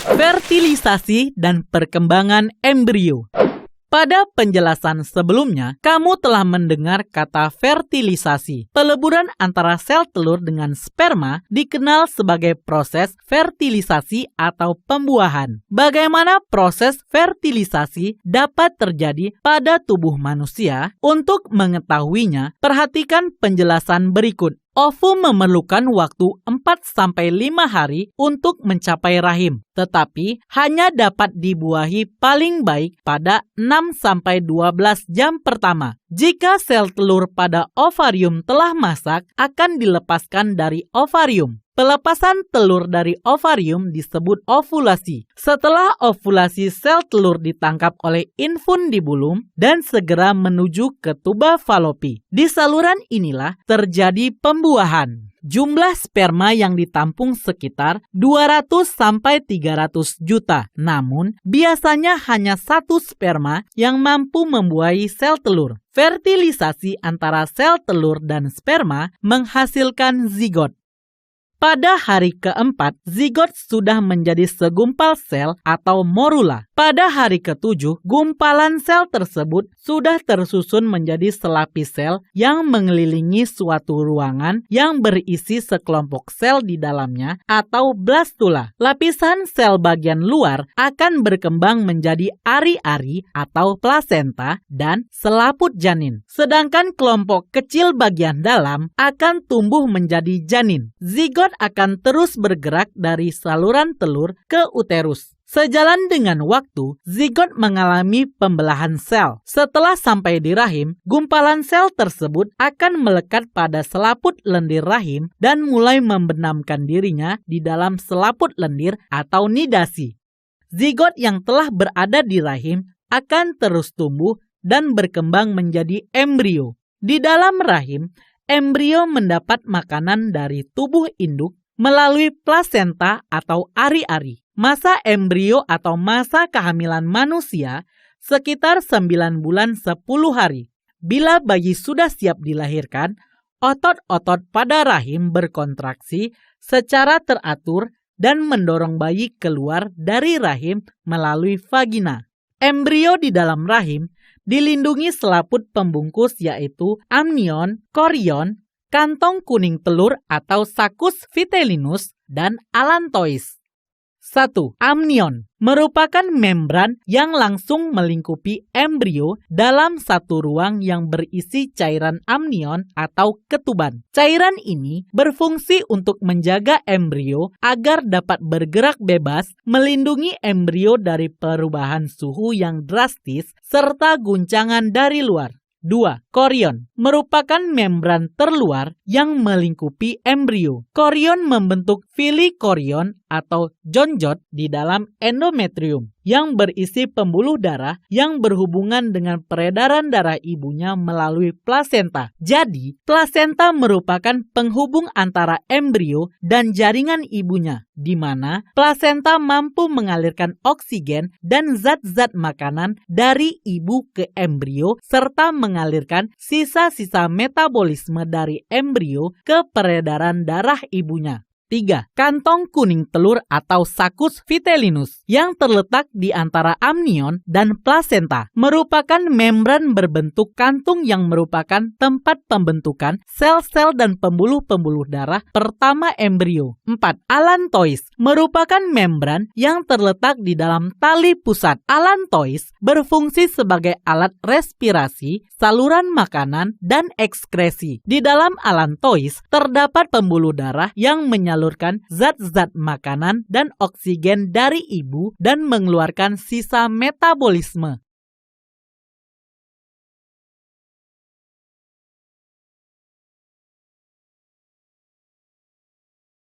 Fertilisasi dan perkembangan embrio. Pada penjelasan sebelumnya, kamu telah mendengar kata fertilisasi. Peleburan antara sel telur dengan sperma dikenal sebagai proses fertilisasi atau pembuahan. Bagaimana proses fertilisasi dapat terjadi pada tubuh manusia? Untuk mengetahuinya, perhatikan penjelasan berikut. Ovum memerlukan waktu 4-5 hari untuk mencapai rahim, tetapi hanya dapat dibuahi paling baik pada 6-12 jam pertama. Jika sel telur pada ovarium telah masak, akan dilepaskan dari ovarium. Pelepasan telur dari ovarium disebut ovulasi. Setelah ovulasi, sel telur ditangkap oleh infundibulum dan segera menuju ke tuba falopi. Di saluran inilah terjadi pembuahan. Jumlah sperma yang ditampung sekitar 200-300 juta. Namun, biasanya hanya satu sperma yang mampu membuahi sel telur. Fertilisasi antara sel telur dan sperma menghasilkan zigot. Pada hari keempat, zigot sudah menjadi segumpal sel atau morula. Pada hari ketujuh, gumpalan sel tersebut sudah tersusun menjadi selapis sel yang mengelilingi suatu ruangan yang berisi sekelompok sel di dalamnya atau blastula. Lapisan sel bagian luar akan berkembang menjadi ari-ari atau plasenta dan selaput janin. Sedangkan kelompok kecil bagian dalam akan tumbuh menjadi janin. Zigot akan terus bergerak dari saluran telur ke uterus. Sejalan dengan waktu, zigot mengalami pembelahan sel. Setelah sampai di rahim, gumpalan sel tersebut akan melekat pada selaput lendir rahim dan mulai membenamkan dirinya di dalam selaput lendir atau nidasi. Zigot yang telah berada di rahim akan terus tumbuh dan berkembang menjadi embrio. Di dalam rahim, embrio mendapat makanan dari tubuh induk melalui plasenta atau ari-ari. Masa embrio atau masa kehamilan manusia sekitar 9 bulan 10 hari. Bila bayi sudah siap dilahirkan, otot-otot pada rahim berkontraksi secara teratur dan mendorong bayi keluar dari rahim melalui vagina. Embrio di dalam rahim dilindungi selaput pembungkus yaitu amnion, korion, kantong kuning telur atau saccus vitellinus, dan allantois. 1. Amnion merupakan membran yang langsung melingkupi embrio dalam satu ruang yang berisi cairan amnion atau ketuban. Cairan ini berfungsi untuk menjaga embrio agar dapat bergerak bebas, melindungi embrio dari perubahan suhu yang drastis serta guncangan dari luar. 2. Korion merupakan membran terluar yang melingkupi embrio. Korion membentuk filikorion atau jonjot di dalam endometrium yang berisi pembuluh darah yang berhubungan dengan peredaran darah ibunya melalui plasenta. Jadi, plasenta merupakan penghubung antara embrio dan jaringan ibunya, di mana plasenta mampu mengalirkan oksigen dan zat-zat makanan dari ibu ke embrio serta mengalirkan sisa-sisa metabolisme dari embrio ke peredaran darah ibunya. 3. Kantong kuning telur atau saccus vitellinus yang terletak di antara amnion dan plasenta merupakan membran berbentuk kantung yang merupakan tempat pembentukan sel-sel dan pembuluh-pembuluh darah pertama embrio. 4. Allantois merupakan membran yang terletak di dalam tali pusat. Allantois berfungsi sebagai alat respirasi, saluran makanan, dan ekskresi. Di dalam allantois terdapat pembuluh darah yang menyalurkan zat-zat makanan dan oksigen dari ibu dan mengeluarkan sisa metabolisme.